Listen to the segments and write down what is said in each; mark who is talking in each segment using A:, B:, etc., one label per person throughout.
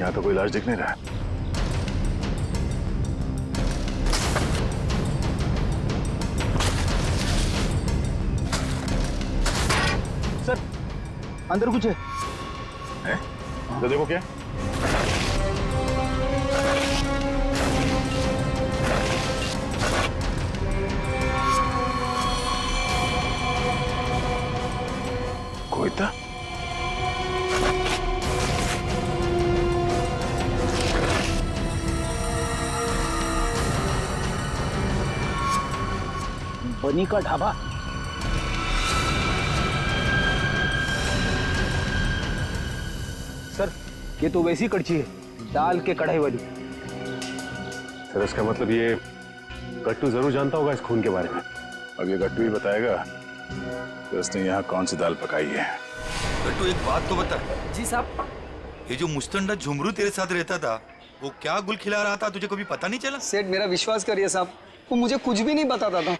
A: यहाँ तो कोई इलाज दिख नहीं रहा।
B: सर अंदर कुछ है?
A: तो देखो क्या। कोई था?
B: बनी का ढाबा। सर ये तो वैसी कड़छी है, दाल के कढ़ाई वाली।
C: सर इसका मतलब ये गट्टू जरूर जानता होगा इस खून के बारे में।
A: अब ये गट्टू ही बताएगा कि उसने यहाँ कौन सी दाल पकाई है।
D: गट्टू एक बात तो बता।
B: जी साहब।
D: ये जो मुस्तंडा झुमरू तेरे साथ रहता था, वो क्या गुल खिला रहा था, तुझे कभी पता नहीं चला?
E: सेठ मेरा विश्वास करिए साहब, वो मुझे कुछ भी नहीं बताता था।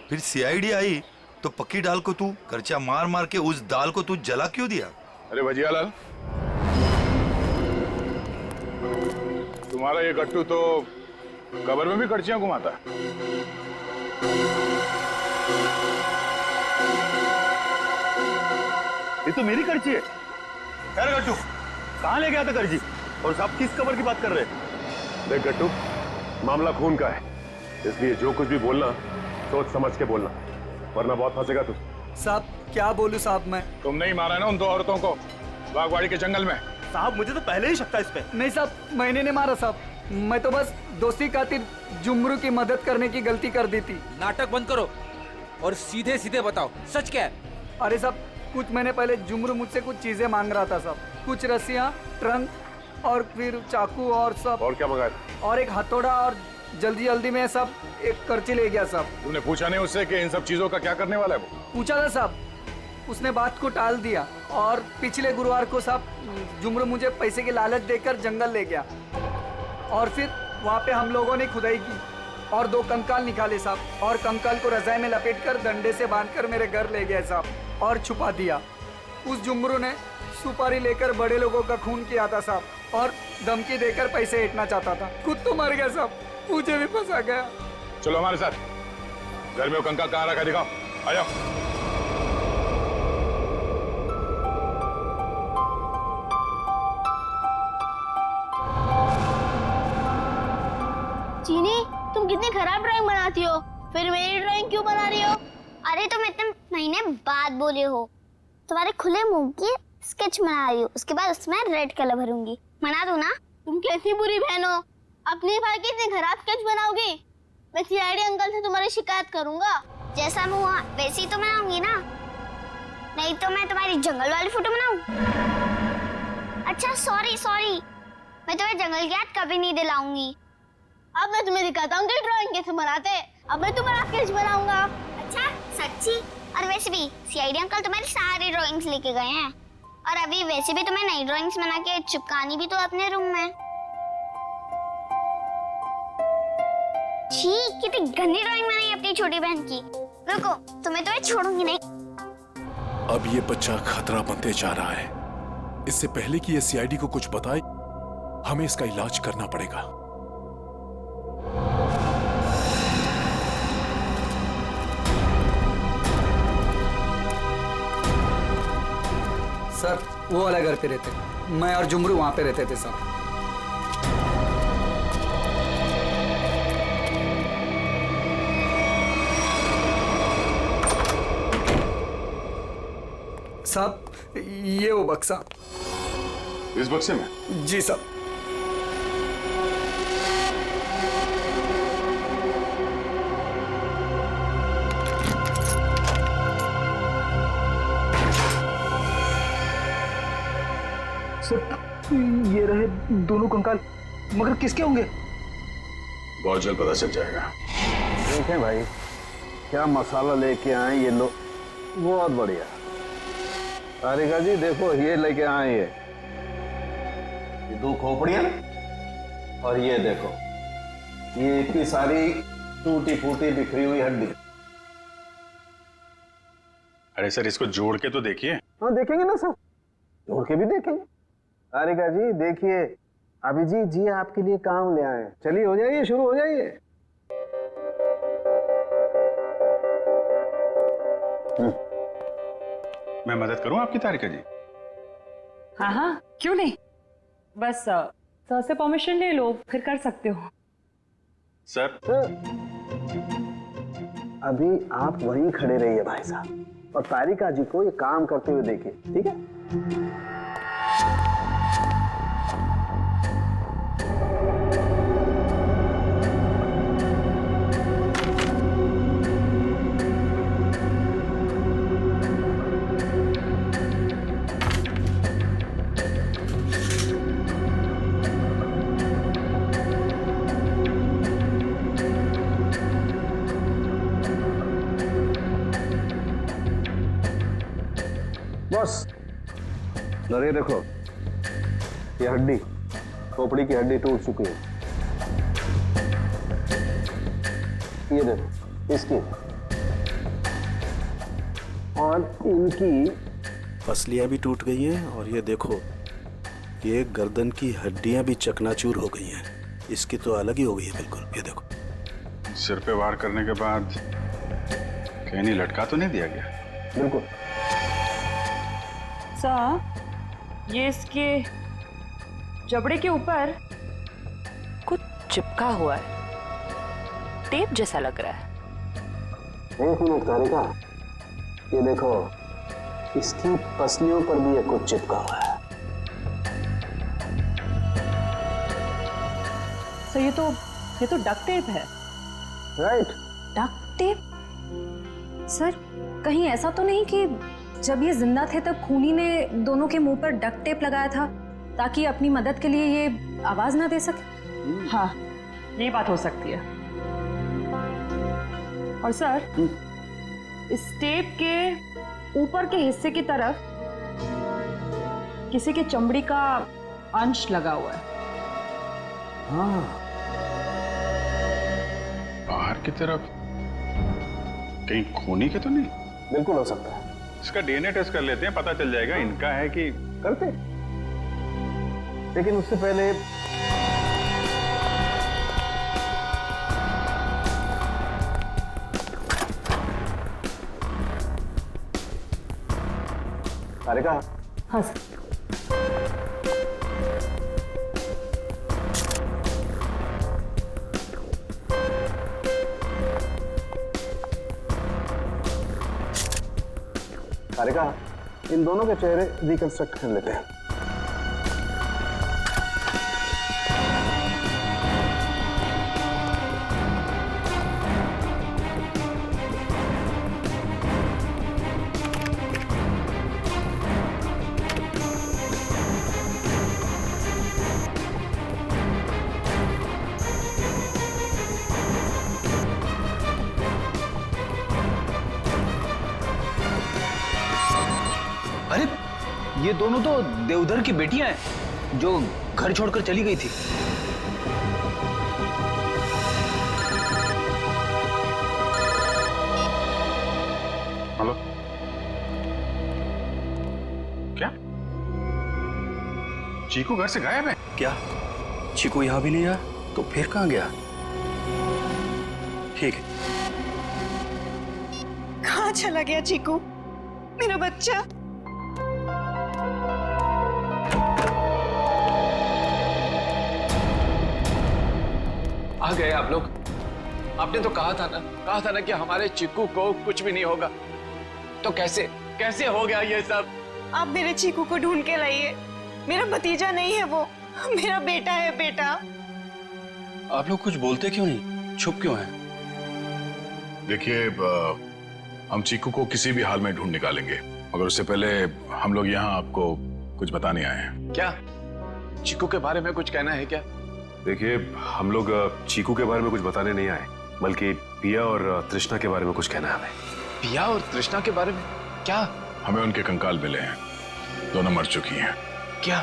D: फिर सीआईडी आई तो पक्की दाल को तू करचा मार मार के उस दाल को तू जला क्यों दिया?
A: अरे भजियालाल, तुम्हारा ये गट्टू तो कब्र में भी कड़छियां घुमाता।
C: ये तो मेरी कड़छी है। खैर गट्टू, कहाँ ले गया था कड़छी? और साहब किस कब्र की बात कर रहे हैं? देख गट्टू, मामला खून का है, इसलिए जो कुछ भी बोलना सोच समझ के बोलना, वरना बहुत फंसेगा तू।
E: साहब क्या बोलूं साहब मैं?
A: तुमने ही मारा ना उन दो औरतों को बागवाड़ी के जंगल में।
C: साहब मुझे तो पहले ही शक था इस पे।
E: नहीं साहब, मैंने नहीं मारा साहब, मैं तो बस दोस्ती खातिर जुमरू की मदद करने की गलती कर दी थी।
F: नाटक बंद करो और सीधे सीधे बताओ सच क्या है?
E: अरे साहब कुछ महीने पहले जुमरू मुझसे कुछ चीजें मांग रहा था साहब, कुछ रस्सियाँ, ट्रंक और फिर चाकू और सब,
C: और क्या मंगाया?
E: और एक हथौड़ा, और जल्दी जल्दी में सब एक करची ले गया साहब।
A: तुमने पूछा नहीं उससे कि इन सब चीजों का क्या करने वाला है वो?
E: पूछा था साहब, उसने बात को टाल दिया और पिछले गुरुवार को साहब जुमरू मुझे पैसे की लालच देकर जंगल ले गया और फिर वहाँ पे हम लोगों ने खुदाई की और 2 कंकाल निकाले साहब, और कंकाल को रजाई में लपेटकर डंडे से बांधकर मेरे घर ले गए साहब और छुपा दिया। उस जुमरू ने सुपारी लेकर बड़े लोगों का खून किया था साहब और धमकी देकर पैसे ऐंठना चाहता था। खुद तो मर गया साहब, मुझे भी फंसा गया।
A: चलो हमारे साथ, घर में वो कंकाल कहाँ रखा दिखाओ, आ जाओ।
G: चीनी, तुम कितनी खराब ड्राइंग बनाती हो, फिर मेरी ड्राइंग क्यों बना रही हो?
H: अरे तुम इतने महीने बाद बोले हो, तुम्हारे खुले मुंह की स्केच बना रही हूँ, उसके बाद उसमें रेड कलर भरूंगी, मना दो ना।
G: तुम कैसी बुरी बहन हो, अपनी भाई की इतनी खराब स्केच बनाओगी? मैं सीआईडी अंकल से तुम्हारी शिकायत करूंगा।
H: जैसा मुंह हुआ वैसी तो बनाऊंगी ना, नहीं तो मैं तुम्हारी जंगल वाली फोटो बनाऊं? अच्छा सॉरी सॉरी, मैं तुम्हें जंगल की याद कभी नहीं दिलाऊंगी।
G: अब मैं तुम्हें दिखाता हूँ कि ड्राइंग कैसे बनाते हैं। अब मैं तुम्हारा स्केच बनाऊंगा।
H: अच्छा सच्ची? और वैसे भी सीआईडी अंकल तुम्हारी सारी ड्राइंग्स लेके गए हैं, और अभी वैसे भी तुम्हें नई ड्राइंग्स बना के चिपकानी भी तो अपने रूम में। छी, कितनी गंदी ड्राइंग बनाई अपनी छोटी बहन की। रुको, तुम्हें तो मैं छोड़ूंगी नहीं।
I: अब ये बच्चा खतरा बनते जा रहा है, इससे पहले कि ये सीआईडी को कुछ बताए हमें इसका इलाज करना पड़ेगा।
E: सर वो वाला घर पे रहते, मैं और जुमरू वहाँ पे रहते थे साहब। साहब ये वो बक्सा।
A: इस बक्से में?
E: जी साहब। ये रहे दोनों कंकाल, मगर किसके होंगे?
A: बहुत जल्द पता चल जाएगा।
C: देखें भाई, क्या मसाला लेके आए ये लोग, बहुत बढ़िया। तारिका जी देखो, ये लेके आए ये 2 खोपड़ियां, और ये देखो ये इतनी सारी टूटी फूटी बिखरी हुई हड्डी।
A: अरे सर इसको जोड़ के तो देखिए।
C: हाँ देखेंगे ना सर, जोड़ के भी देखेंगे। तारिका जी देखिए, अभिजीत जी आपके लिए काम ले आए। चलिए हो जाइए, शुरू हो जाइए।
A: मैं मदद करूं आपकी तारिका जी?
J: हाँ हाँ, क्यों नहीं। बस सर से परमिशन ले लो, फिर कर सकते हो।
A: सर
C: अभी आप वहीं खड़े रहिए भाई साहब, और तारिका जी को ये काम करते हुए देखिए, ठीक है? बस ये देखो, ये हड्डी, खोपड़ी की हड्डी टूट चुकी है। ये देखो इसकी, और इनकी
K: पसलियां भी टूट गई हैं, और ये देखो ये गर्दन की हड्डियां भी चकनाचूर हो गई हैं। इसकी तो अलग ही हो गई है बिल्कुल। ये देखो,
A: सिर पे वार करने के बाद कहीं नहीं लटका तो नहीं दिया गया?
C: बिल्कुल।
J: सर, ये इसके जबड़े के ऊपर कुछ चिपका हुआ है, टेप जैसा लग रहा है।
C: एक मिनट तारिका, ये देखो इसकी पसलियों पर भी ये कुछ चिपका हुआ है।
J: सर, ये तो डक्ट टेप है।
C: राइट।
J: Duct tape? सर, कहीं ऐसा तो नहीं कि जब ये जिंदा थे तब खूनी ने दोनों के मुंह पर डक्ट टेप लगाया था ताकि अपनी मदद के लिए ये आवाज ना दे सके? हाँ, ये बात हो सकती है। और सर, इस टेप के ऊपर के हिस्से की तरफ किसी के चमड़ी का अंश लगा हुआ है।
C: हाँ,
A: बाहर की तरफ कहीं खूनी के तो नहीं?
C: बिल्कुल हो सकता है।
A: इसका डीएनए टेस्ट कर लेते हैं, पता चल जाएगा इनका है कि।
C: करते, लेकिन उससे पहले तारिका।
J: हाँ सर।
C: तारिका, इन दोनों के चेहरे रिकंस्ट्रक्ट कर लेते हैं।
B: अरे, ये दोनों तो देवधर की बेटियां हैं जो घर छोड़कर चली गई थी।
A: हेलो, क्या चीकू घर से गायब है?
K: क्या चीकू यहाँ भी नहीं आया? तो फिर कहाँ गया? ठीक है।
J: कहाँ चला गया चीकू, मेरा बच्चा?
F: आ गए आप लोग। आपने तो कहा था ना कि हमारे चिक्कू को कुछ भी नहीं होगा। तो कैसे हो गया ये सब?
J: आप मेरे चीकू को ढूंढ के लाइए। मेरा भतीजा नहीं है वो, मेरा बेटा है। बेटा,
K: आप लोग कुछ बोलते क्यों नहीं? चुप क्यों हैं?
A: देखिए, हम चीकू को किसी भी हाल में ढूंढ निकालेंगे, मगर उससे पहले हम लोग यहाँ आपको कुछ बताने आए हैं।
F: क्या चिक्कू के बारे में कुछ कहना है क्या?
L: देखिए, हम लोग चीकू के बारे में कुछ बताने नहीं आए, बल्कि पिया और तृष्णा के बारे में कुछ कहना है हमें।
F: पिया और तृष्णा के बारे में? क्या?
A: हमें उनके कंकाल मिले हैं, दोनों मर चुकी हैं।
F: क्या?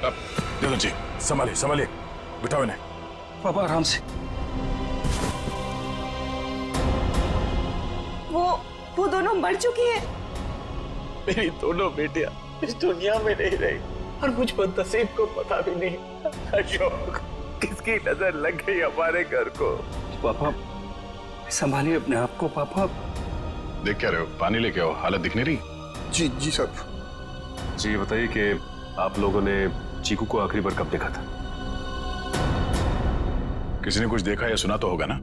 A: अब देवधर जी, संभालिए, बिठाओ इन्हें।
K: पापा आराम से।
J: वो दोनों मर चुकी है।
F: मेरी दोनों बेटियां इस दुनिया में नहीं रही और मुझ बदनसीब को पता भी नहीं। अशोक, किसकी नजर लग गई हमारे घर को?
B: पापा संभालिए अपने आप को। पापा
A: देख क्या रहे हो? पानी लेके आओ, हालत दिख नहीं रही।
C: जी जी साहब।
L: जी ये बताइए कि आप लोगों ने चीकू को आखिरी बार कब देखा था?
A: किसी ने कुछ देखा या सुना तो होगा ना?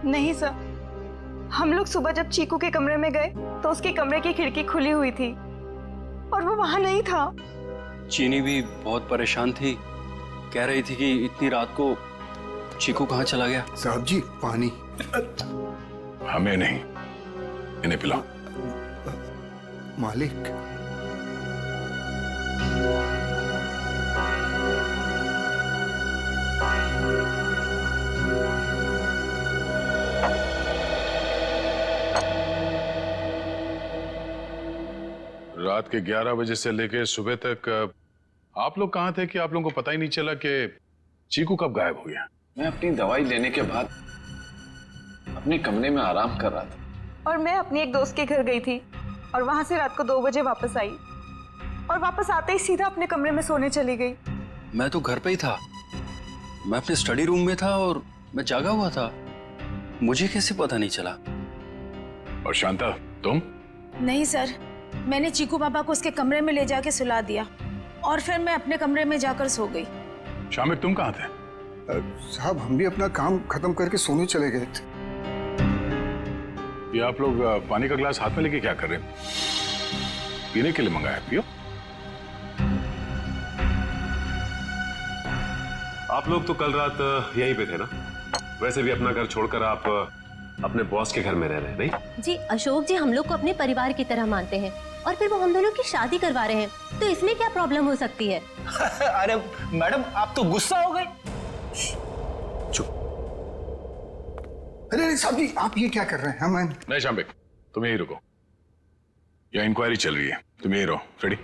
M: नहीं सर, हम लोग सुबह जब चीकू के कमरे में गए तो उसके कमरे की खिड़की खुली हुई थी और वो वहां नहीं था।
B: चीनी भी बहुत परेशान थी, कह रही थी कि इतनी रात को चीकू कहाँ चला गया।
C: साहब जी पानी।
A: हमें नहीं, इन्हें पिलाओ।
C: मालिक।
A: रात के 11 बजे से लेके सुबह तक आप लोग कहाँ थे कि आप लोगों को पता ही नहीं चला कि चीकू कब गायब हो गया?
F: मैं अपनी दवाई लेने के बाद अपने कमरे में आराम कर रहा था
M: और मैं अपनी एक दोस्त के घर गई थी और वहां से रात को 2 बजे वापस आई और वापस आते ही सीधा अपने कमरे में सोने चली गई।
B: मैं तो घर पे ही था, मैं अपने स्टडी रूम में था और मैं जागा हुआ था, मुझे कैसे पता नहीं चला?
A: और शांता तुम?
N: नहीं सर, मैंने चीकू पापा को उसके कमरे में ले जाके सुला दिया और फिर मैं अपने कमरे में जाकर सो गई।
A: शामिक तुम कहाँ थे?
C: साहब हम भी अपना काम खत्म करके सोने चले गए थे।
A: ये आप लोग पानी का गिलास हाथ में लेके क्या कर रहे हो? पीने के लिए मंगाया, पियो।
L: आप लोग तो कल रात यहीं पे थे ना? वैसे भी अपना घर छोड़कर आप अपने बॉस के घर में रह रहे हैं, नहीं?
O: जी अशोक जी हम लोग को अपने परिवार की तरह मानते हैं और फिर वो हम दोनों की शादी करवा रहे हैं, तो इसमें क्या प्रॉब्लम हो सकती है?
B: अरे मैडम आप तो गुस्सा हो गए।
C: अरे साहब जी आप ये क्या कर रहे हैं? मैं
A: नहीं शामिक, तुम यहीं रुको, यहाँ इंक्वायरी चल रही है, तुम यहीं रहो। रेडी?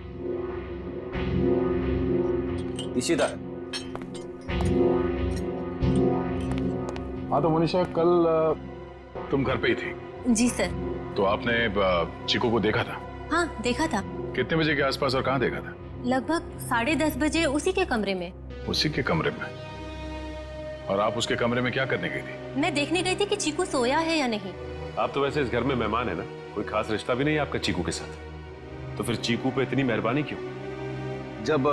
B: इशिता।
A: हाँ तो मनीषा कल तुम घर पे ही थी?
O: जी सर।
A: तो आपने चीकू को देखा था?
O: हाँ देखा था।
A: कितने बजे के आसपास और कहाँ देखा था?
O: लगभग 10:30 बजे उसी के कमरे में।
A: उसी के कमरे में? और आप उसके कमरे में क्या करने गई थी?
O: मैं देखने गई थी कि चीकू सोया है या नहीं।
L: आप तो वैसे इस घर में मेहमान है ना, कोई खास रिश्ता भी नहीं है आपका चीकू के साथ, तो फिर चीकू पे इतनी मेहरबानी क्यों?
B: जब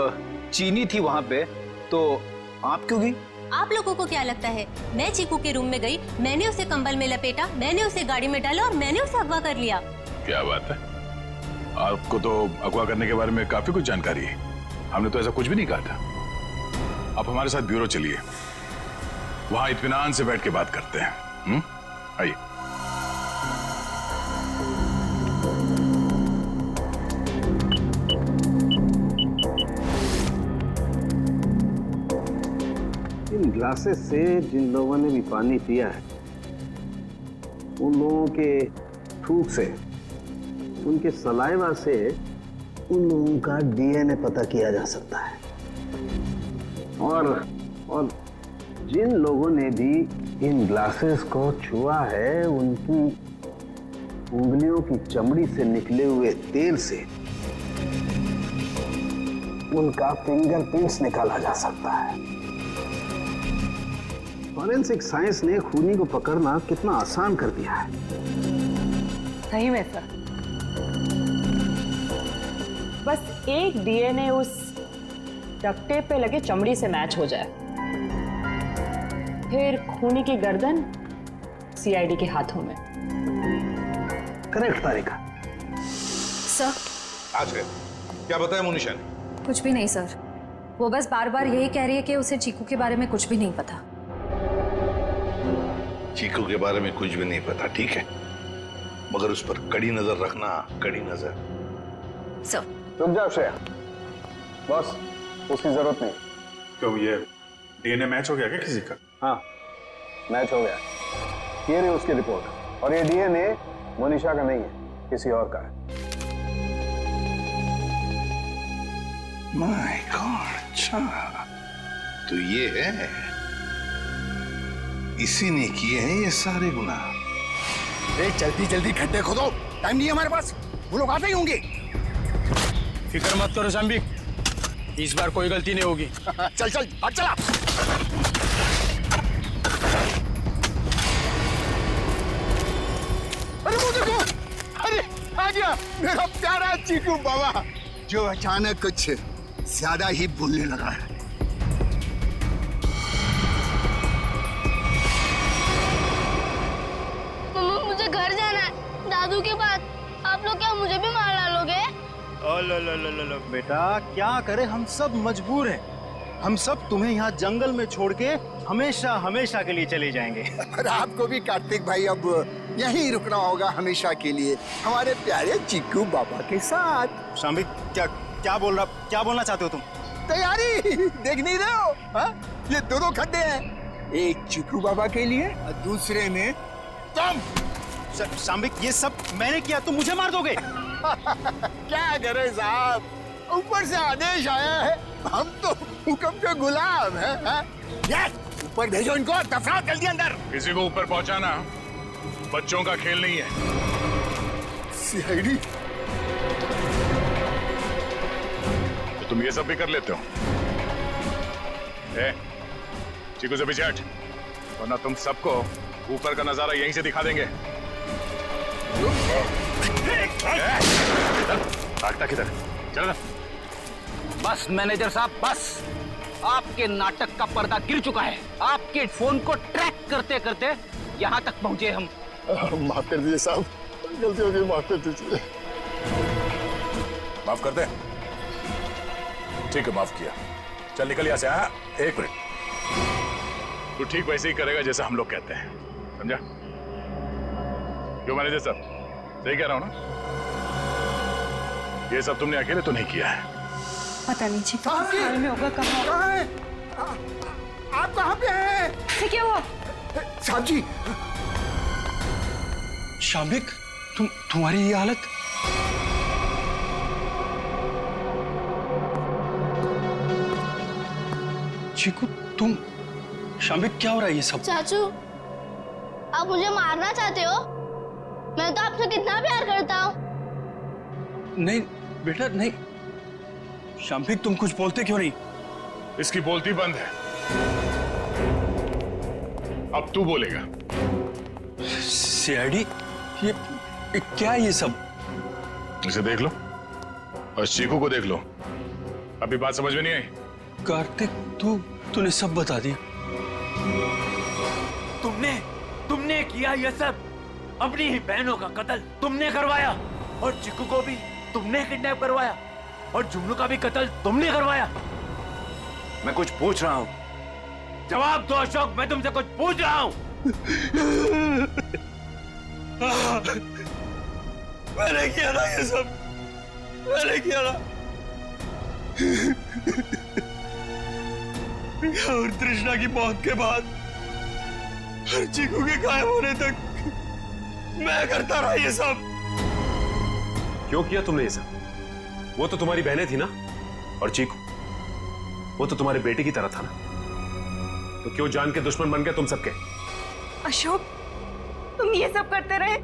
B: चीनी थी वहां पे तो आप क्यों गई?
O: आप लोगों को क्या लगता है मैं चीकू के रूम में गई, मैंने उसे कंबल में लपेटा, मैंने उसे गाड़ी में डाला और मैंने उसे अगवा कर लिया?
A: क्या बात है, आपको तो अगवा करने के बारे में काफी कुछ जानकारी है। हमने तो ऐसा कुछ भी नहीं कहा था। आप हमारे साथ ब्यूरो चलिए, वहां इत्मीनान से बैठ के बात करते हैं। आइए।
C: इन ग्लासेस से जिन लोगों ने भी पानी पिया है उन लोगों के थूक से, उनके सलाइवा से उन लोगों का डीएनए पता किया जा सकता है। और जिन लोगों ने भी इन ग्लासेस को छुआ है उनकी उंगलियों की चमड़ी से निकले हुए तेल से उनका फिंगरप्रिंट्स निकाला जा सकता है। फॉरेंसिक साइंस ने खूनी को पकड़ना कितना आसान कर दिया है।
M: सही में सर, बस एक डीएनए उस डक्ट टेप पे लगे चमड़ी से मैच हो जाए, फिर खूनी की गर्दन सीआईडी के हाथों में।
C: करेक्ट तारिका।
J: सर
P: आज है क्या बताया मोनिशा ने?
J: कुछ भी नहीं सर, वो बस बार बार यही कह रही है कि उसे चीकू के बारे में कुछ भी नहीं पता।
P: चीकू के बारे में कुछ भी नहीं पता, ठीक है, मगर उस पर कड़ी नजर रखना, कड़ी नजर।
J: सर
C: रुक जाओ श्रेया, बस उसकी जरूरत नहीं।
A: क्यों, ये डीएनए मैच हो गया क्या किसी का?
C: हाँ मैच हो गया, ये रही उसकी रिपोर्ट, और ये डीएनए मोनिशा का नहीं है, किसी और का है।
P: माय गॉड, अच्छा तो ये है, इसी ने किए हैं ये सारे गुनाह।
C: जल्दी जल्दी खड्डे खोदो, टाइम नहीं है हमारे पास, वो लोग आते ही होंगे।
B: फिक्र मत करो शाम्बिक, इस बार कोई गलती नहीं होगी।
Q: चल चल भाग चला। अरे वो देखो, अरे आ गया मेरा प्यारा चीकू बाबा, जो अचानक कुछ ज्यादा ही बोलने लगा है।
G: मम्मा मुझे घर जाना है, दादू के पास। आप लोग क्या मुझे भी मार डालोगे?
K: बेटा क्या करे, हम सब मजबूर हैं। हम सब तुम्हें यहाँ जंगल में छोड़ के हमेशा हमेशा के लिए चले जाएंगे।
Q: और आपको भी कार्तिक भाई अब यहीं रुकना होगा हमेशा के लिए, हमारे प्यारे चिक्कू बाबा के साथ।
K: शाम्बिक क्या बोलना चाहते हो तुम?
Q: तैयारी देख नहीं रहे हो? हा? ये दोनों खड्डे हैं, एक चिक्कू बाबा के लिए और दूसरे में तुम।
K: शाम्बिक ये सब मैंने किया, तुम मुझे मार दोगे?
Q: क्या करे साहब, ऊपर से आदेश आया है, हम तो हुक्म के गुलाम हैं। ऊपर भेजो इनको, दफनाओ जल्दी अंदर।
A: किसी को ऊपर पहुंचाना बच्चों का खेल नहीं है।
Q: सीआईडी,
A: तो तुम ये सब भी कर लेते हो? चीकू से पीछे हट, वरना तुम सबको ऊपर का नजारा यहीं से दिखा देंगे। भागता किधर? चलो।
R: बस मैनेजर साहब, बस आपके नाटक का पर्दा गिर चुका है। आपके फोन को ट्रैक करते करते यहाँ तक पहुंचे हम।
Q: माफ कर दीजिए साहब, गलती हो गई, माफ कर दीजिए।
A: माफ कर दे? ठीक है, माफ किया। चल निकल यहाँ से। हाँ, एक मिनट, तू ठीक वैसे ही करेगा जैसा हम लोग कहते हैं, समझा? क्यों मैनेजर साहब, सही कह रहा हूं ना? ये सब तुमने अकेले तो नहीं किया है।
M: पता नहीं जी हाल में होगा। कहाँ
Q: है? आप कहाँ पे हैं?
M: क्या हुआ?
Q: साहब जी।
B: शाम्बिक, तुम्हारी ये हालत? चीकू, तुम? शाम्बिक क्या हो रहा है ये सब?
G: चाचू, आप मुझे मारना चाहते हो? मैं तो आपसे कितना प्यार करता हूँ।
B: नहीं बेटा नहीं। शाम्बिक तुम कुछ बोलते क्यों नहीं?
A: इसकी बोलती बंद है, अब तू बोलेगा।
B: सीआईडी, ये क्या है ये सब?
A: इसे देख लो और चीकू को देख लो। अभी बात समझ में नहीं आई?
B: कार्तिक, तूने सब बता दिया।
R: तुमने किया ये सब। अपनी ही बहनों का कत्ल तुमने करवाया, और चिक्कू को भी तुमने किडनैप करवाया, और जुमनू का भी कत्ल तुमने करवाया। मैं कुछ पूछ रहा हूँ, जवाब दो अशोक, मैं तुमसे कुछ पूछ रहा हूँ।
B: मैंने किया ना ये सब, मैंने किया ना। और तृष्णा की मौत के बाद हर चीकू के गायब होने तक मैं करता रहा ये सब।
L: क्यों किया तुमने ये सब? वो तो तुम्हारी बहनें थी ना, और चीकू वो तो तुम्हारे बेटे की तरह था ना, तो क्यों जान के दुश्मन बन गए तुम सबके?
M: अशोक, तुम ये सब करते रहे,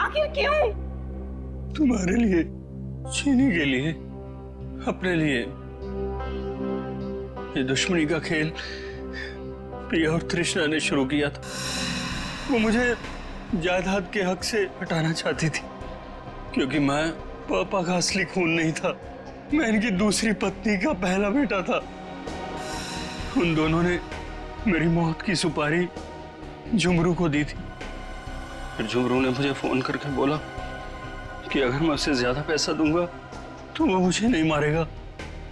M: आखिर क्यों?
B: तुम्हारे लिए, चीनी के लिए, अपने लिए। ये दुश्मनी का खेल प्रिया और तृष्णा ने शुरू किया था। वो मुझे जायदाद के हक से हटाना चाहती थी, क्योंकि मैं पापा का असली खून नहीं था, मैं इनकी दूसरी पत्नी का पहला बेटा था। उन दोनों ने मेरी मौत की सुपारी झुमरू को दी थी। फिर झुमरू ने मुझे फोन करके बोला कि अगर मैं उसे ज्यादा पैसा दूंगा तो वो मुझे नहीं मारेगा।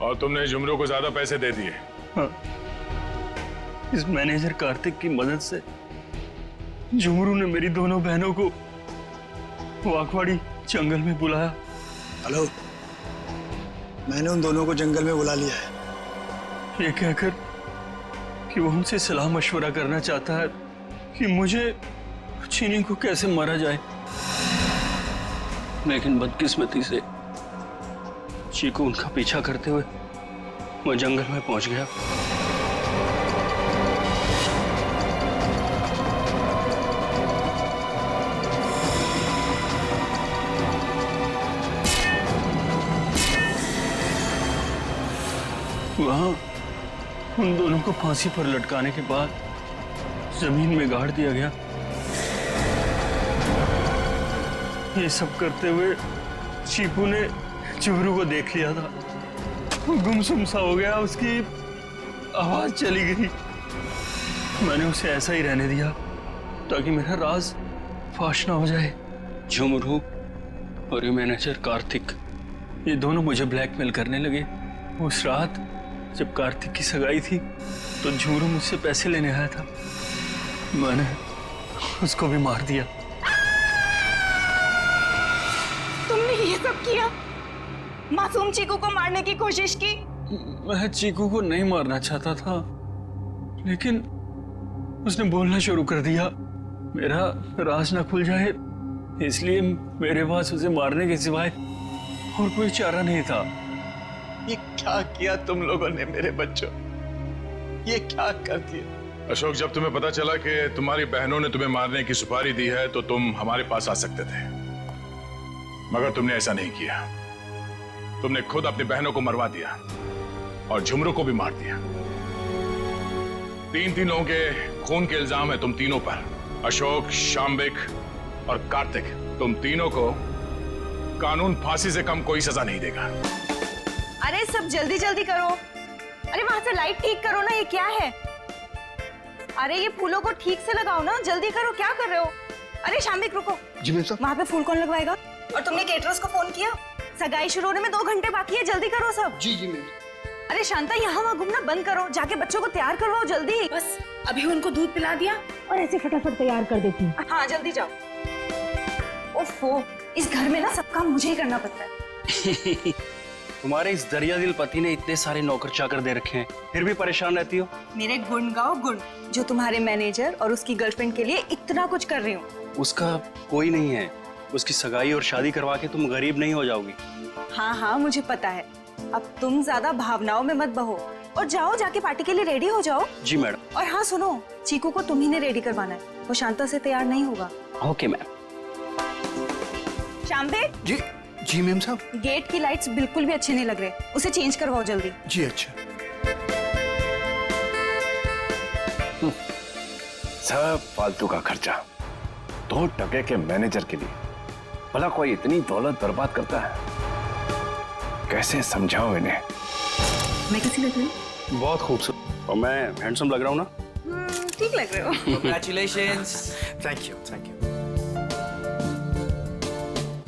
A: और तुमने झुमरू को ज्यादा पैसे दे दिए?
B: हाँ, इस मैनेजर कार्तिक की मदद से झुमरू ने मेरी दोनों बहनों को वाकवाड़ी जंगल में बुलाया।
Q: हेलो, मैंने उन दोनों को जंगल में बुला लिया है।
B: ये कहकर कि वो उनसे सलाह मशवरा करना चाहता है कि मुझे चीनी को कैसे मारा जाए। लेकिन बदकिस्मती से चीकू उनका पीछा करते हुए वो जंगल में पहुंच गया। वहां उन दोनों को फांसी पर लटकाने के बाद जमीन में गाड़ दिया गया। ये सब करते हुए चीकू ने जुमरू को देख लिया था। वो गुमसुम सा हो गया, उसकी आवाज चली गई। मैंने उसे ऐसा ही रहने दिया ताकि मेरा राज फाश ना हो जाए। झुमरू और ये मैनेजर कार्तिक, ये दोनों मुझे ब्लैकमेल करने लगे। उस रात जब कार्तिक की सगाई थी तो झुमरू मुझसे पैसे लेने आया था। मैंने उसको भी मार दिया।
M: तुमने ये सब किया? मासूम चीकू को मारने की कोशिश की?
B: मैं चीकू को नहीं मारना चाहता था, लेकिन उसने बोलना शुरू कर दिया। मेरा राज ना खुल जाए, इसलिए मेरे पास उसे मारने के सिवाय और कोई चारा नहीं था।
F: ये क्या किया तुम लोगों ने मेरे बच्चों? ये क्या कर दिया?
A: अशोक, जब तुम्हें पता चला कि तुम्हारी बहनों ने तुम्हें मारने की सुपारी दी है तो तुम हमारे पास आ सकते थे, मगर तुमने ऐसा नहीं किया। तुमने खुद अपनी बहनों को मरवा दिया और झुमरू को भी मार दिया। तीन लोगों के खून के इल्जाम है तुम तीनों पर। अशोक, शाम्बिक और कार्तिक, तुम तीनों को कानून फांसी से कम कोई सजा नहीं देगा।
M: अरे सब जल्दी जल्दी करो। अरे वहां से लाइट ठीक करो ना, ये क्या है? अरे ये फूलों को ठीक से लगाओ ना, जल्दी करो, क्या कर रहे हो? अरे शाम्बिक रुको।
Q: जी मैम साहब।
M: वहां पे फूल कौन लगवाएगा? और तुमने केटरर्स को फोन किया? सगाई शुरू होने में 2 घंटे बाकी है, जल्दी करो सब।
Q: जी जी मैम।
M: अरे शांता, यहाँ वहाँ घूमना बंद करो, जाके बच्चों को तैयार करवाओ जल्दी।
N: बस अभी उनको दूध पिला दिया और ऐसे फटाफट तैयार कर देती हूँ।
M: हाँ जल्दी जाओ। ओफो, इस घर में ना सब काम मुझे ही करना पड़ता है।
B: तुम्हारे इस दरिया दिल पति ने इतने सारे नौकर चाकर दे रखे हैं, फिर भी परेशान रहती हो।
M: मेरे गुण गाओ गुण, जो तुम्हारे मैनेजर और उसकी गर्लफ्रेंड के लिए इतना कुछ कर रही हूँ।
B: उसका कोई नहीं है। उसकी सगाई और शादी करवा के तुम गरीब नहीं हो जाओगी।
M: हाँ हाँ मुझे पता है। अब तुम ज्यादा भावनाओं में मत बहो और जाओ, जाके पार्टी के लिए रेडी हो जाओ।
B: जी मैडम।
M: और हाँ सुनो, चीकू को तुम ही ने रेडी करवाना है, वो शांता से तैयार नहीं होगा।
B: Okay ma'am.
M: शाम्बिक।
Q: जी जी मैम साहब।
M: गेट की लाइट्स बिल्कुल भी अच्छे नहीं लग रहे, उसे चेंज करवाओ जल्दी।
Q: जी अच्छा।
F: सब फालतू का खर्चा 2 टके के मैनेजर के लिए। भला कोई इतनी दौलत बर्बाद करता है? कैसे समझाओ इन्हें?
M: मैं कैसी लग रही हूँ?
B: बहुत खूबसूरत। और मैं हैंडसम लग रहा हूँ ना?
M: ठीक लग रहे हो।
R: Congratulations. Thank you, thank you.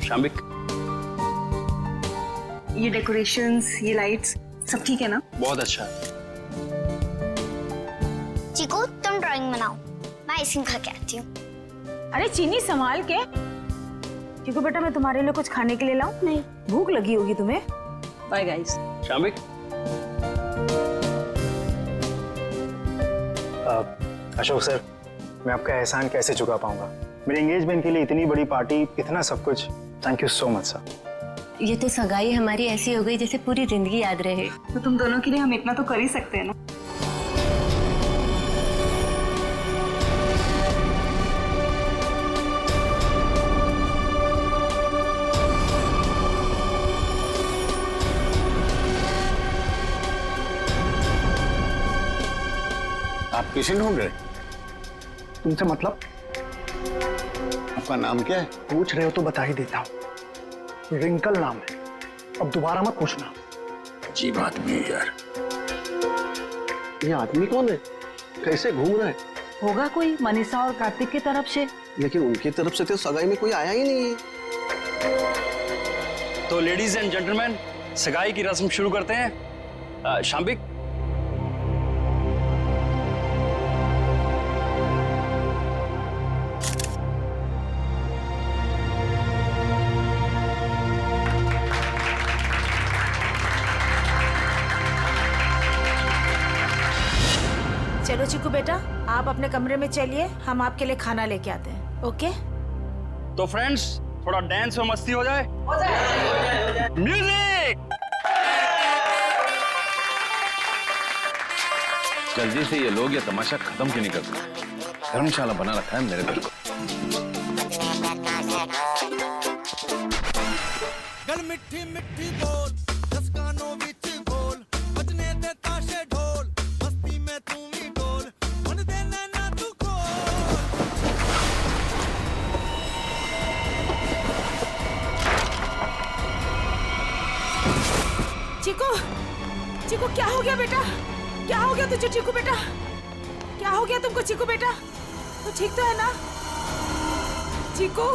B: शाम्बिक,
M: ये डेकोरेशंस, ये लाइट्स, सब ठीक है ना?
B: बहुत अच्छा।
H: चीकू तुम ड्राइंग बनाओ, मैं आइसक्रीम खा के आती हूँ।
N: अरे चीनी संभाल के। चीकू बेटा, मैं तुम्हारे लिए कुछ खाने के लिए लाऊं?
H: नहीं।
N: भूख लगी होगी तुम्हें।
M: Bye guys.
B: Shambik,
S: Ashok sir, मैं आपका एहसान कैसे चुका पाऊंगा? मेरे एंगेजमेंट के लिए इतनी बड़ी पार्टी, इतना सब कुछ। Thank you so much sir.
O: ये तो सगाई हमारी ऐसी हो गई जैसे पूरी जिंदगी याद रहे।
M: तो तुम दोनों के लिए हम इतना तो कर ही सकते हैं ना।
Q: आप किसे ढूंढ रहे?
S: तुमसे मतलब?
Q: आपका नाम क्या है?
S: पूछ रहे हो तो बता ही देता हूँ। रिंकल नाम है, अब दोबारा मत पूछना।
Q: अजीब आदमी है यार। ये आदमी कौन है? कैसे घूम रहा है?
N: होगा कोई मनीषा और कार्तिक की तरफ से।
Q: लेकिन उनकी तरफ से तो सगाई में कोई आया ही नहीं है।
B: तो लेडीज एंड जेंटलमैन, सगाई की रस्म शुरू करते हैं। शाम्बिक,
N: चलो चिकू बेटा, आप अपने कमरे में चलिए, हम आपके लिए खाना लेके आते हैं। ओके?
B: तो फ्रेंड्स, थोड़ा डांस और मस्ती हो जाए। म्यूजिक।
F: जल्दी से ये लोग ये तमाशा खत्म क्यों नहीं करते? धर्मशाला बना रखा है मेरे घर को।
T: गल मिठी मिठी बोल, दस कानों विच बोल, बजने दे
N: चीकू, चीकू क्या हो गया बेटा? क्या हो गया तुझे चीकू बेटा? क्या हो गया तुमको चीकू बेटा? तो ठीक तो है ना चीकू?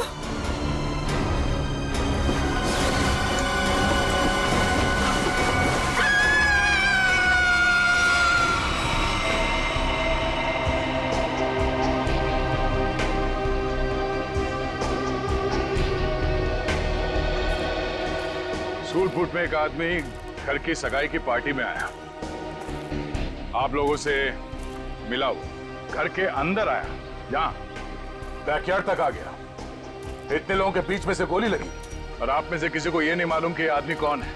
A: सूटबूट में एक आदमी घर की सगाई की पार्टी में आया, आप लोगों से मिला, वो घर के अंदर आया, यहाँ बैकयार्ड तक आ गया, इतने लोगों के बीच में से गोली लगी और आप में से किसी को यह नहीं मालूम कि ये आदमी कौन है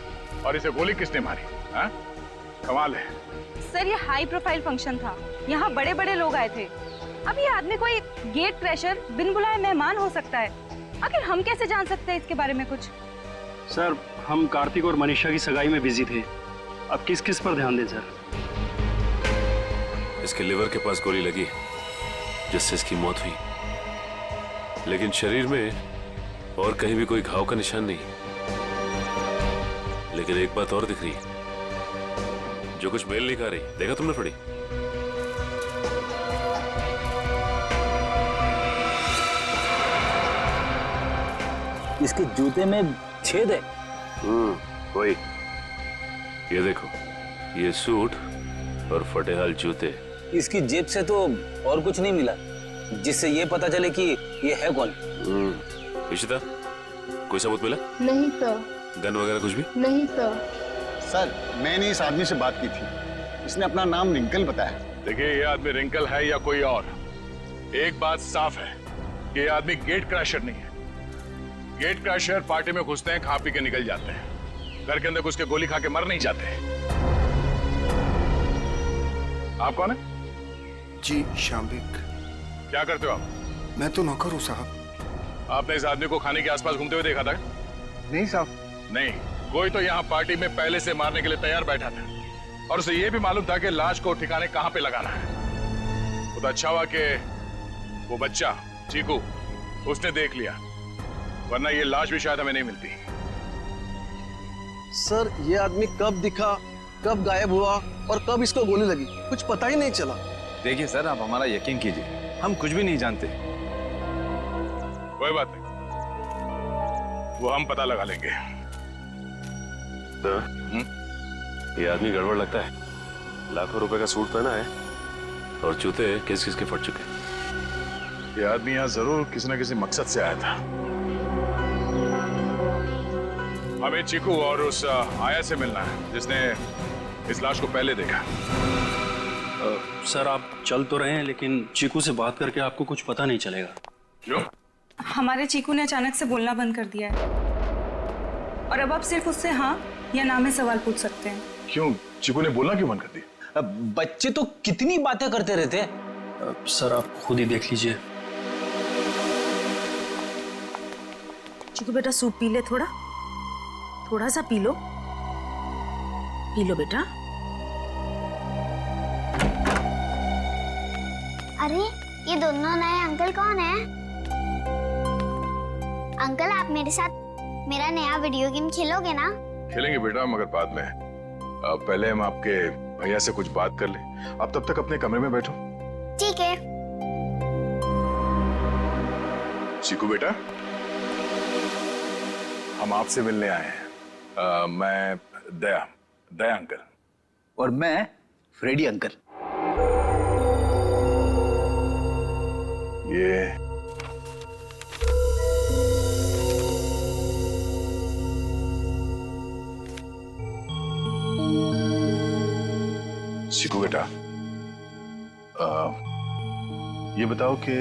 A: और इसे गोली किसने मारी? हाँ? कमाल है।
M: सर ये हाई प्रोफाइल फंक्शन था, यहाँ बड़े बड़े लोग आए थे। अब ये आदमी कोई गेट क्रैशर बिन बुलाए मेहमान हो सकता है, आखिर हम कैसे जान सकते हैं इसके बारे में कुछ?
B: सर हम कार्तिक और मनीषा की सगाई में बिजी थे, अब किस किस पर ध्यान दें सर?
L: इसके लिवर के पास गोली लगी जिससे इसकी मौत हुई, लेकिन शरीर में और कहीं भी कोई घाव का निशान नहीं। लेकिन एक बात और दिख रही है जो कुछ मेल नहीं खा रही, देखा तुमने थोड़ी?
K: इसके जूते में छेद है।
L: वही, ये देखो, ये सूट और फटेहाल जूते।
K: इसकी जेब से तो और कुछ नहीं मिला जिससे ये पता चले कि ये है कौन।
L: इशिता, कोई सबूत मिला?
T: नहीं सर।
L: गन वगैरह कुछ भी?
T: नहीं सर।
Q: सर मैंने इस आदमी से बात की थी, इसने अपना नाम रिंकल बताया।
A: देखिए ये आदमी रिंकल है या कोई और, एक बात साफ है कि ये आदमी गेट क्रैशर नहीं है। गेट क्रैशर पार्टी में घुसते हैं, खा पी के निकल जाते हैं, घर के अंदर घुस के गोली खा के मर नहीं जाते। आप कौन है?
Q: जी शाम्बिक।
A: क्या करते हो आप?
Q: मैं तो नौकर हूँ साहब।
A: आपने इस आदमी को खाने के आसपास घूमते हुए देखा था?
Q: नहीं साहब।
A: नहीं, कोई तो यहाँ पार्टी में पहले से मारने के लिए तैयार बैठा था और उसे ये भी मालूम था कि लाश को ठिकाने कहाँ पे लगाना है। वो तो अच्छा हुआ कि वो बच्चा चीकू उसने देख लिया, वरना ये लाश भी शायद हमें नहीं मिलती।
U: सर ये आदमी कब दिखा, कब गायब हुआ और कब इसको गोली लगी, कुछ पता ही नहीं चला।
F: देखिए सर, आप हमारा यकीन कीजिए, हम कुछ भी नहीं जानते।
A: कोई बात नहीं, वो हम पता लगा लेंगे।
L: तो ये आदमी गड़बड़ लगता है, लाखों रुपए का सूट पहना है और जूते किस किस के फट चुके।
A: ये आदमी यहाँ जरूर किसी न किसी मकसद से आया था। हमें चीकू और उस आया से मिलना है जिसने इस लाश को पहले देखा।
B: सर आप चल तो रहे हैं, लेकिन चीकू से बात करके आपको कुछ पता नहीं चलेगा।
A: क्यों?
M: हमारे चीकू ने अचानक से बोलना बंद कर दिया है और अब आप सिर्फ उससे हाँ या ना में सवाल पूछ सकते हैं।
A: क्यों? चीकू ने बोलना क्यों बंद कर दिया?
K: बच्चे तो कितनी बातें करते रहते हैं।
B: सर आप खुद ही देख लीजिए।
N: चीकू बेटा सूप पी ले, थोड़ा सा पी लो बेटा।
H: अरे ये दोनों नए अंकल कौन है? अंकल आप मेरे साथ मेरा नया वीडियो गेम खेलोगे ना?
A: खेलेंगे बेटा, मगर बाद में। पहले हम आपके भैया से कुछ बात कर लें। आप तब तक अपने कमरे में बैठो।
H: ठीक है।
A: चीकू बेटा, हम आपसे मिलने आए हैं। मैं दया अंकल।
U: और मैं फ्रेडी अंकल।
A: ये चीकू बेटा, ये बताओ कि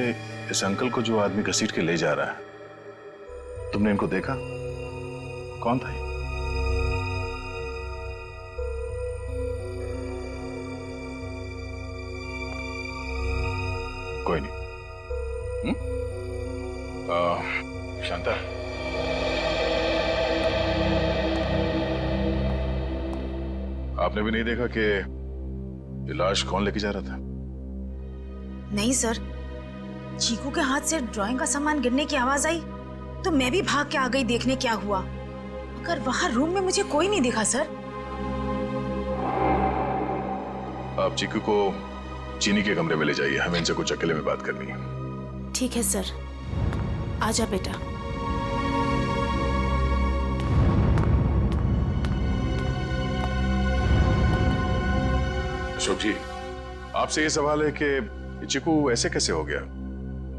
A: इस अंकल को जो आदमी घसीट के ले जा रहा है, तुमने इनको देखा? कौन था ये? कोई नहीं। शांता, आपने भी नहीं देखा कि ये लाश कौन लेके जा रहा था?
N: नहीं सर, चीकू के हाथ से ड्राइंग का सामान गिरने की आवाज आई तो मैं भी भाग के आ गई देखने क्या हुआ, मगर वहां रूम में मुझे कोई नहीं दिखा सर।
A: आप चीकू को चीनी के कमरे में ले जाइए, हमें इनसे कुछ अकेले में बात करनी है।
N: ठीक है सर, आजा बेटा।
A: अशोक जी, आपसे ये सवाल है कि चीकू ऐसे कैसे हो गया?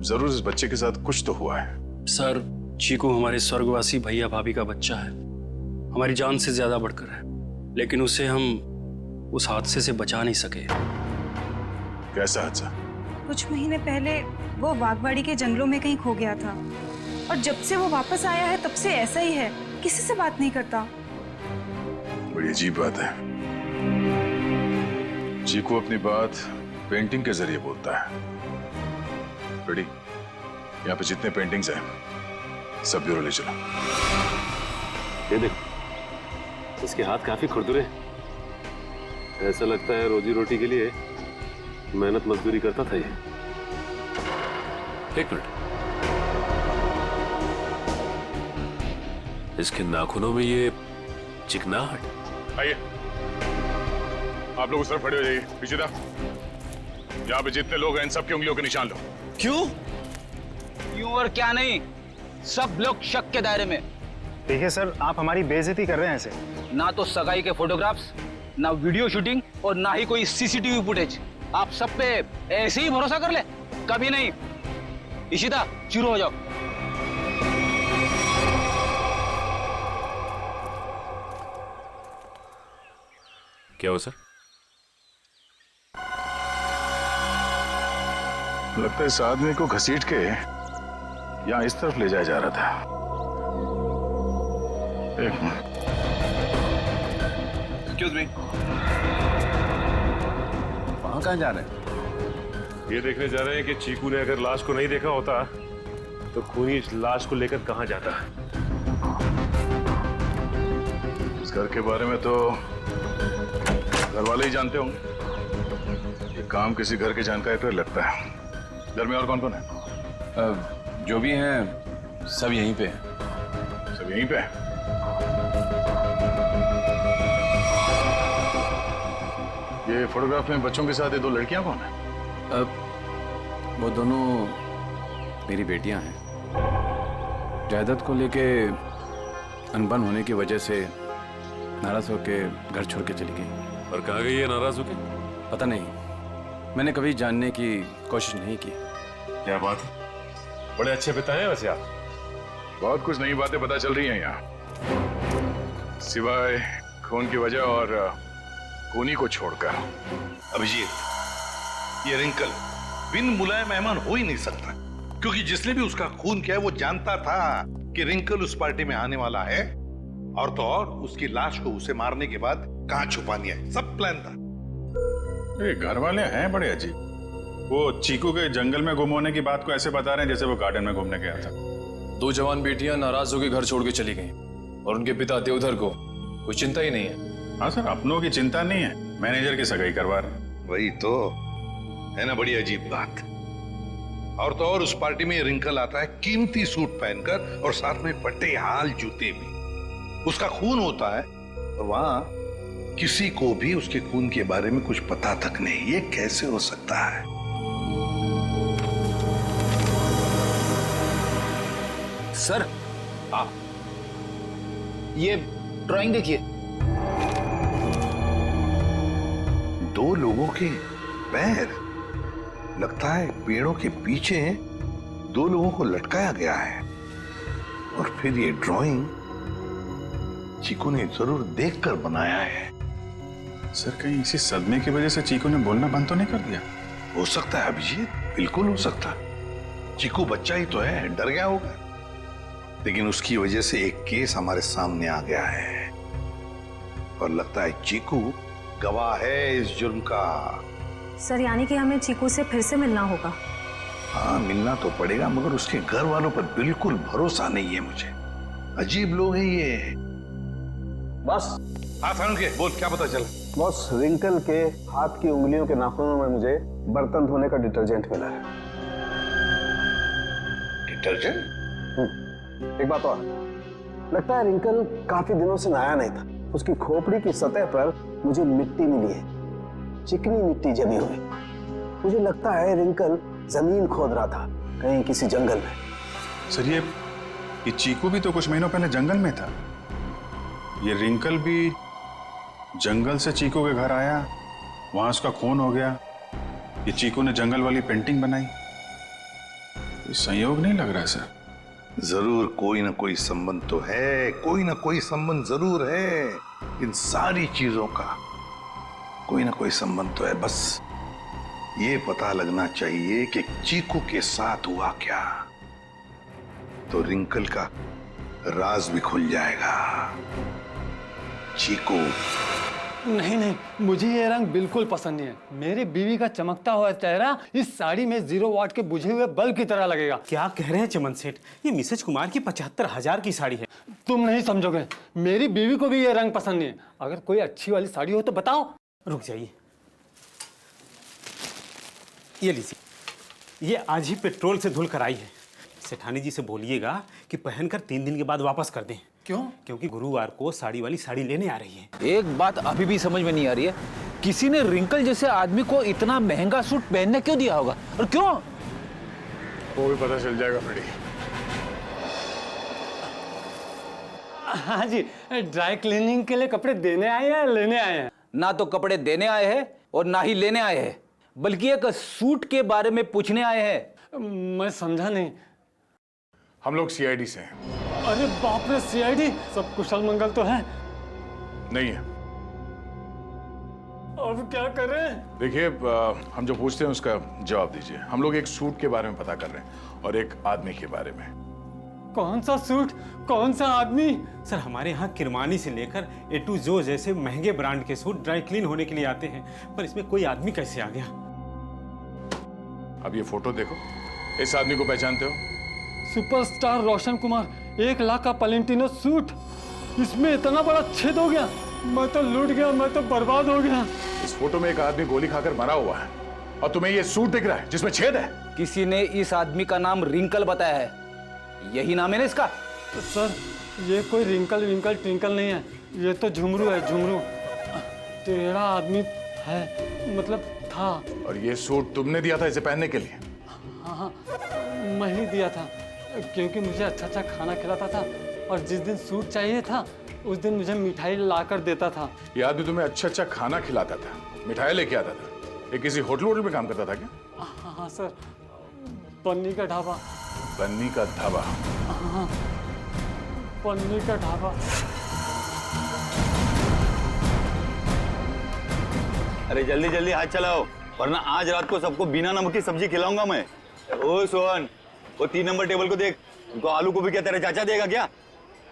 A: जरूर इस बच्चे के साथ कुछ तो हुआ है।
B: सर, चीकू हमारे स्वर्गवासी भैया भाभी का बच्चा है, हमारी जान से ज्यादा बढ़कर है, लेकिन उसे हम उस हादसे से बचा नहीं सके।
A: कैसा हादसा?
M: कुछ महीने पहले वो बागवाड़ी के जंगलों में कहीं खो गया था और जब से वो वापस आया है तब से ऐसा ही है, किसी से बात नहीं करता।
A: बड़ी अजीब बात है। चीकू अपनी बात पेंटिंग के जरिए बोलता है। बेटी, यहाँ पे जितने पेंटिंग्स हैं सब ब्यूरो ले चलो।
L: ये देखो, इसके हाथ काफी खुरदुरे हैं। ऐसा लगता है रोजी रोटी के लिए मेहनत मजदूरी करता था ये। एक मिनट, इसके नाखूनों में ये चिकनाहट।
A: आइए, आप लोग उस तरफ खड़े हो जाइए। पीछे था, यहाँ पे जितने लोग हैं इन सबकी उंगलियों के निशान लो।
T: क्यों? क्यों और क्या नहीं, सब लोग शक के दायरे में।
S: देखिए सर, आप हमारी बेइज्जती कर रहे हैं ऐसे।
T: ना तो सगाई के फोटोग्राफ्स, ना वीडियो शूटिंग और ना ही कोई सीसीटीवी फुटेज। आप सब पे ऐसे ही भरोसा कर ले? कभी नहीं। इशिता, शुरू हो जाओ।
L: क्या हुआ सर?
A: लगता है इस आदमी को घसीट के यहाँ इस तरफ ले जाया जा रहा था। एक मिनट।
P: एक्सक्यूज मी,
A: वहां कहाँ जा रहे हैं?
L: ये देखने जा रहे हैं कि चीकू ने अगर लाश को नहीं देखा होता तो खूनी इस लाश को लेकर कहां जाता।
A: इस घर के बारे में तो घर वाले ही जानते होंगे। ये काम किसी घर के जानकारी पर लगता है। घर में और कौन कौन है?
F: जो भी हैं सब यहीं पे हैं।
A: सब यहीं पे? ये फोटोग्राफ में बच्चों के साथ ये दो लड़कियां कौन है?
F: वो दोनों मेरी बेटियां हैं। जायदाद को लेके अनबन होने की वजह से नाराज होके घर छोड़ के चली गई।
L: और कहाँ गई है नाराज होके?
F: पता नहीं, मैंने कभी जानने की कोशिश नहीं की।
L: क्या बात है, बड़े अच्छे पिता हैं वैसे आप।
A: बहुत कुछ नई बातें पता चल रही हैं यहाँ, सिवाय खून की वजह और खूनी को छोड़कर।
P: अभिजीत, ये रिंकल बिन मुलायम मेहमान हो ही नहीं सकता, क्योंकि जिसने भी उसका खून किया वो जानता था कि रिंकल उस पार्टी में आने वाला है, और तो और उसकी लाश को उसे मारने के बाद कहां छुपानी है, सब प्लान था।
A: ये घर वाले हैं बड़े अजीब। वो चीकू के जंगल में गुम होने की बात को ऐसे बता रहे हैं जैसे वो गार्डन में घूमने गया था।
F: दो जवान बेटियां नाराज होकर घर छोड़ के चली गईं और उनके पिता देवधर को कोई चिंता ही नहीं है।
A: हाँ सर, अपनों की चिंता नहीं है, मैनेजर की सगाई करवा रहे।
P: वही तो है ना, बड़ी अजीब बात। और तो और उस पार्टी में रिंकल आता है कीमती सूट पहनकर और साथ में फटे हाल जूते भी। उसका खून होता है और वहां किसी को भी उसके खून के बारे में कुछ पता तक नहीं। ये कैसे हो सकता है?
T: सर, ये ड्राइंग देखिए।
P: दो लोगों के पैर, लगता है पेड़ों के पीछे दो लोगों को लटकाया गया है। और फिर ये ड्राइंग चीकू ने जरूर देखकर बनाया है।
A: सर, कहीं इसी सदमे की वजह से चीकू ने बोलना बंद तो नहीं कर दिया?
P: हो सकता है अभिजीत, बिल्कुल हो सकता है। चीकू बच्चा ही तो है, डर गया होगा। लेकिन उसकी वजह से एक केस हमारे सामने आ गया है और लगता है चीकू गवाह है इस जुर्म का।
J: सर, यानी कि हमें चीकू से फिर से मिलना होगा?
P: हाँ, मिलना तो पड़ेगा, मगर उसके घर वालों पर बिल्कुल भरोसा नहीं है मुझे। अजीब लोग हैं ये।
C: बस।
P: हाँ सानुके, बोल, क्या पता चला?
C: बॉस, रिंकल के हाथ की उंगलियों के नाखूनों में मुझे बर्तन धोने का डिटर्जेंट मिला है।
P: डिटर्जेंट?
C: एक बात और, लगता है रिंकल काफी दिनों से नहाया नहीं था। उसकी खोपड़ी की सतह पर मुझे मिट्टी मिली है।
K: चिकनी मिट्टी जमी हुई। मुझे लगता है रिंकल जमीन खोद रहा था कहीं किसी जंगल में।
A: सर ये चीकू भी तो कुछ महीनों पहले जंगल में था। ये रिंकल भी जंगल से चीकू के घर आया, वहां उसका खून हो गया। ये चीकू ने जंगल वाली पेंटिंग बनाई। ये संयोग नहीं लग रहा है सर।
P: जरूर कोई ना कोई संबंध तो है, कोई ना कोई संबंध जरूर है। इन सारी चीजों का कोई ना कोई संबंध तो है। बस ये पता लगना चाहिए कि चीकू के साथ हुआ क्या, तो रिंकल का राज भी खुल जाएगा। चीकू
D: नहीं नहीं, मुझे ये रंग बिल्कुल पसंद नहीं है। मेरी बीवी का चमकता हुआ चेहरा इस साड़ी में 0 वाट के बुझे हुए बल्ब की तरह लगेगा।
V: क्या कह रहे हैं चमन सेठ? ये मिसेज कुमार की 75,000 की साड़ी है।
D: तुम नहीं समझोगे, मेरी बीवी को भी ये रंग पसंद नहीं है। अगर कोई अच्छी वाली साड़ी हो तो बताओ।
V: रुक जाइए, ये लीजिए, ये आज ही पेट्रोल से धुल कर आई है। सेठानी जी से बोलिएगा कि पहनकर 3 दिन के बाद वापस कर दें।
D: क्यों?
V: क्योंकि गुरुवार को साड़ी वाली साड़ी लेने आ रही है।
T: एक बात अभी भी समझ में नहीं आ रही है, किसी ने रिंकल जैसे आदमी को इतना महंगा सूट पहनने क्यों दिया होगा और क्यों?
A: वो भी पता चल जाएगा फ्रेडी।
D: हाँ जी, ड्राई क्लीनिंग के लिए कपड़े देने आए हैं, लेने आए हैं?
T: ना तो कपड़े देने आए हैं और ना ही लेने आए हैं, बल्कि एक सूट के बारे में पूछने आए हैं।
D: मैं समझा नहीं।
A: हम लोग सीआईडी से हैं।
D: अरे बाप रे, सीआईडी? सब कुशल मंगल तो है?
A: नहीं है।
D: अब क्या करें?
A: देखिए, हम जो पूछते हैं उसका जवाब दीजिए। हम लोग एक सूट के बारे में पता कर रहे हैं और एक आदमी के बारे में।
D: कौन सा सूट, कौन सा आदमी?
V: सर, हमारे यहाँ किरमानी से लेकर ए टू जो जैसे महंगे ब्रांड के सूट ड्राई क्लीन होने के लिए आते हैं, पर इसमें कोई आदमी कैसे आ गया?
A: अब ये फोटो देखो, इस आदमी को पहचानते हो?
D: सुपरस्टार रोशन कुमार, 1 लाख का पलेंटिनो सूट, इसमें इतना बड़ा छेद हो गया। मैं तो लूट गया, मैं तो बर्बाद हो गया।
A: इस फोटो में एक आदमी गोली खाकर मरा हुआ है और तुम्हें ये सूट दिख रहा है जिसमें छेद है।
T: किसी ने इस आदमी का नाम रिंकल बताया है, यही नाम है ना इसका?
D: सर, ये कोई रिंकल विंकल ट्विंकल नहीं है, ये तो झुमरू है, झुमरू। टेढ़ा आदमी है, मतलब था।
A: और ये सूट तुमने दिया था इसे पहनने के लिए?
D: हाँ, मैं ही दिया था, क्योंकि मुझे अच्छा अच्छा खाना खिलाता था और जिस दिन सूट चाहिए था उस दिन मुझे मिठाई लाकर देता था।
A: ये आदमी तुम्हें अच्छा अच्छा खाना खिलाता था, मिठाई लेके आता था। ये किसी होटल में काम करता था क्या?
D: हाँ सर, पन्नी का ढाबा।
A: पन्नी का ढाबा?
D: हाँ, पन्नी का ढाबा।
W: अरे जल्दी जल्दी हाथ चलाओ, वरना आज रात को सबको बिना नमक की सब्जी खिलाऊंगा मैं। ओ सोहन, वो 3 नंबर टेबल को देख, उनको आलू को भी क्या तेरे चाचा देगा क्या?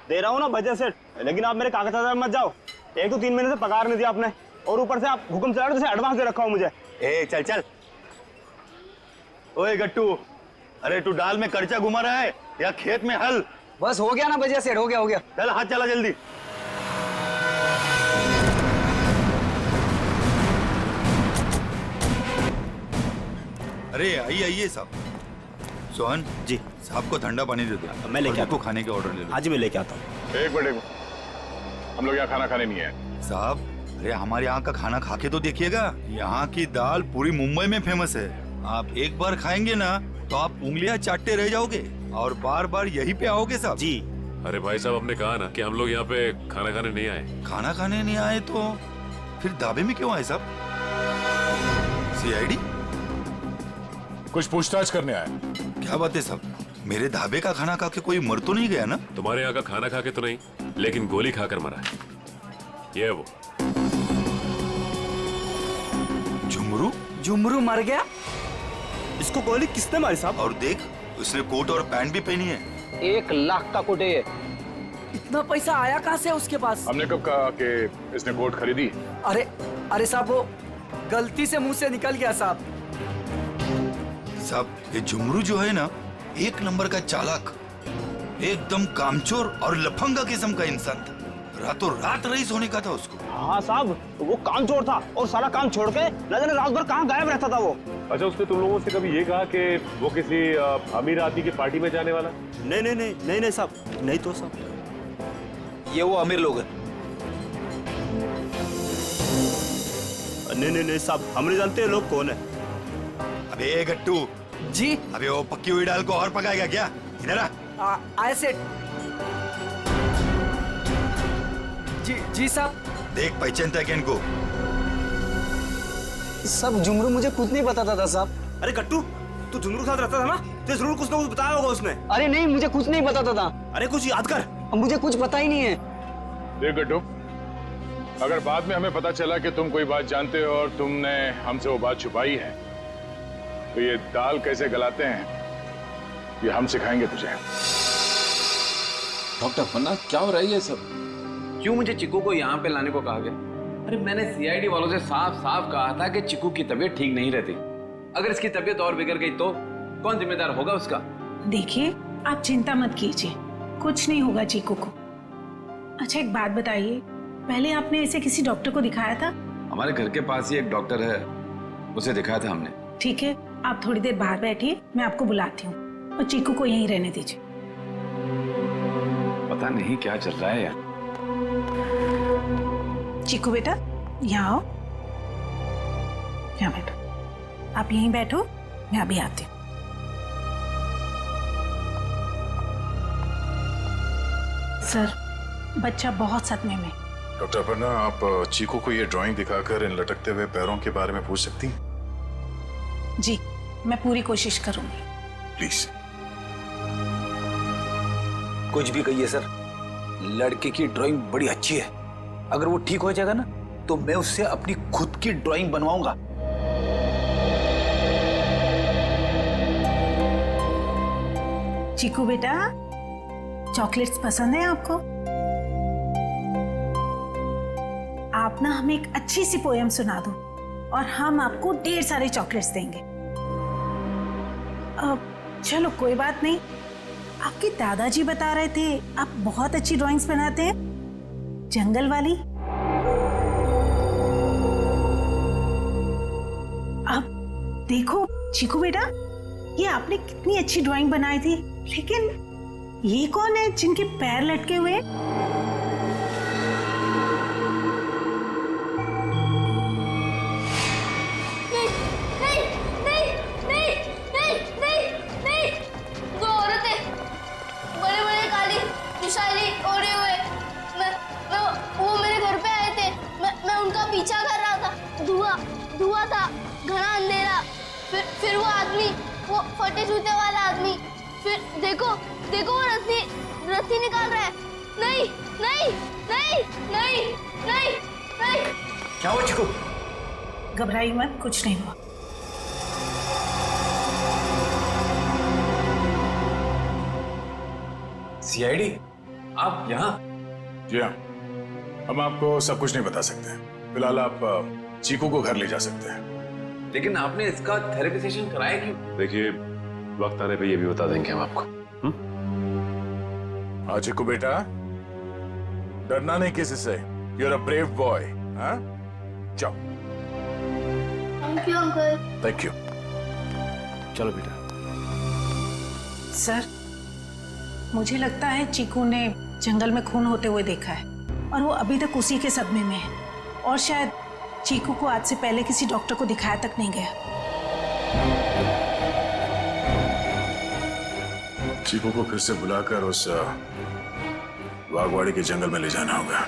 X: दे रहा हूँ ना बजट सेट, लेकिन आप मेरे कागजात मत जाओ। एक तो 3 महीने से पगार नहीं दिया आपने, और ऊपर से आप हुक्म चला रहे हो, एडवांस दे रखा हूँ मुझे।
W: ए चल चल। ओए गट्टू, अरे तू डाल में कर्चा घुमा रहा है या खेत में हल?
E: बस हो गया ना बजिया सेठ, हो गया हो गया।
W: चल हाथ चला जल्दी। अरे आइए आइए साहब। सोहन जी, साहब को ठंडा पानी दे दो।
X: मैं लेके आता
W: हूँ, खाने के ऑर्डर ले लो।
X: आज मैं लेके आता हूँ।
A: एक मिनट, हम लोग यहाँ खाना खाने नहीं आए
W: साहब। अरे हमारे यहाँ का खाना खा के तो देखिएगा, यहाँ की दाल पूरी मुंबई में फेमस है। आप एक बार खाएंगे ना तो आप उंगलियां चाटते रह जाओगे और बार बार यहीं पे आओगे साहब जी।
L: अरे भाई साहब, हमने कहा ना कि हम लोग यहाँ पे खाना खाने नहीं आए।
W: खाना खाने नहीं आए तो फिर ढाबे में क्यों आए साहब? सीआईडी
A: कुछ पूछताछ करने आए।
W: क्या बात है साहब, मेरे ढाबे का खाना खा के कोई मर तो नहीं गया ना?
L: तुम्हारे यहाँ का खाना खा के तो नहीं, लेकिन गोली खाकर मरा है। ये वो
W: झुमरू।
E: झुमरू मर गया?
W: इसको गोली किसने मारी साहब? और देख, उसने कोट और पैंट भी पहनी है।
T: 1 लाख का कोट है ये।
E: इतना पैसा आया कहाँ से उसके पास?
A: हमने कब कहा कि इसने कोट खरीदी?
E: अरे साहब, वो गलती से मुंह से निकल गया साहब।
W: साहब, ये झुमरू जो है ना, 1 नंबर का चालाक, एकदम कामचोर और लफंगा किस्म का इंसान था। रातों रात रईस होने का था उसको।
X: हाँ साहब, वो कामचोर था और सारा काम छोड़ के न जाने रात भर कहाँ गायब रहता था वो।
L: अच्छा, उसने तुम लोगों से कभी ये कहा कि वो किसी अमीर आदमी की पार्टी में जाने वाला?
W: नहीं साहब, नहीं तो साहब, ये वो अमीर लोग हैं।
X: नहीं नहीं नहीं साहब, हम नहीं जानते ये लोग कौन है।
W: अबे गट्टू
E: जी।
W: अबे वो पक्की हुई दाल को और पकाएगा क्या? इधर आ।
E: आए सेठ। जी साहब।
W: देख पहचानता है क्या इनको?
U: सब जुमरू मुझे खुद नहीं बताता था साहब।
X: अरे गट्टू, तू जुमरू के साथ रहता था ना, तो जरूर कुछ ना कुछ बताया होगा उसने।
U: अरे नहीं, मुझे कुछ नहीं बताता था।
X: अरे कुछ याद कर।
U: मुझे कुछ पता ही नहीं है।
A: देख गट्टू, अगर बाद में हमें पता चला कि तुम कोई बात जानते हो और तुमने हमसे वो बात छुपाई है, तो ये दाल कैसे गलाते हैं ये हम सिखाएंगे तुझे।
F: डॉक्टर पन्ना, क्या हो रहा है ये सब? क्यों मुझे चिकू को यहाँ पे लाने को कहा गया? अरे मैंने सीआईडी वालों से साफ साफ कहा था कि चिकू की तबीयत ठीक नहीं रहती। अगर इसकी तबीयत और बिगड़ गई तो कौन जिम्मेदार होगा उसका?
N: देखिए, आप चिंता मत कीजिए, कुछ नहीं होगा चीकू को। अच्छा एक बात बताइए, पहले आपने इसे किसी डॉक्टर को दिखाया था?
F: हमारे घर के पास ही एक डॉक्टर है, उसे दिखाया था हमने।
N: ठीक है, आप थोड़ी देर बाहर बैठिए, मैं आपको बुलाती हूँ, और चीकू को यहीं रहने दीजिए।
F: पता नहीं क्या चल रहा है यार।
N: चीकू बेटा, यहाँ आओ। यहाँ बैठो, आप यहीं बैठो, मैं अभी आती हूँ। सर, बच्चा बहुत सदमे में।
A: डॉक्टर अपर्णा, आप चीकू को ये ड्राइंग दिखाकर इन लटकते हुए पैरों के बारे में पूछ सकती हैं?
N: जी, मैं पूरी कोशिश करूंगी।
A: प्लीज।
T: कुछ भी कहिए सर, लड़के की ड्राइंग बड़ी अच्छी है। अगर वो ठीक हो जाएगा ना, तो मैं उससे अपनी खुद की ड्राइंग बनवाऊंगा।
N: चीकू बेटा, चॉकलेट्स पसंद है आपको? आप ना हमें एक अच्छी सी पोएम सुना दो और हम आपको ढेर सारे चॉकलेट्स देंगे। चलो कोई बात नहीं, आपके दादाजी बता रहे थे आप बहुत अच्छी ड्राइंग्स बनाते हैं, जंगल वाली। अब देखो चीकू बेटा, ये आपने कितनी अच्छी ड्राइंग बनाई थी, लेकिन ये कौन है जिनके पैर लटके हुए?
H: पीछा कर रहा था, धुआं था, घना अंधेरा, फिर वो आदमी, वो फटे जूते वाला आदमी, फिर देखो वो रस्सी निकाल रहा है। नहीं नहीं नहीं नहीं नहीं नहीं।
T: क्या हुआ चिकू?
N: घबराइए मत, कुछ नहीं हुआ।
F: सीआईडी, आप यहाँ?
A: जी हाँ, हम आपको सब कुछ नहीं बता सकते। फिलहाल आप चीकू को घर ले जा सकते हैं।
F: लेकिन आपने इसका थेरेपी सेशन कराया क्यों?
L: देखिए, वक्त आने पे ये भी बता देंगे हम आपको।
A: हाँ चीकू बेटा, डरना नहीं किसी से। You are a brave boy. हाँ, जाओ।
H: Thank you uncle.
A: Thank you.
F: चलो बेटा।
N: सर, मुझे लगता है चीकू ने जंगल में खून होते हुए देखा है और वो अभी तक उसी के सदमे में है, और शायद चीकू को आज से पहले किसी डॉक्टर को दिखाया तक नहीं गया।
A: चीकू को फिर से बुलाकर उस बागवाड़ी के जंगल में ले जाना होगा।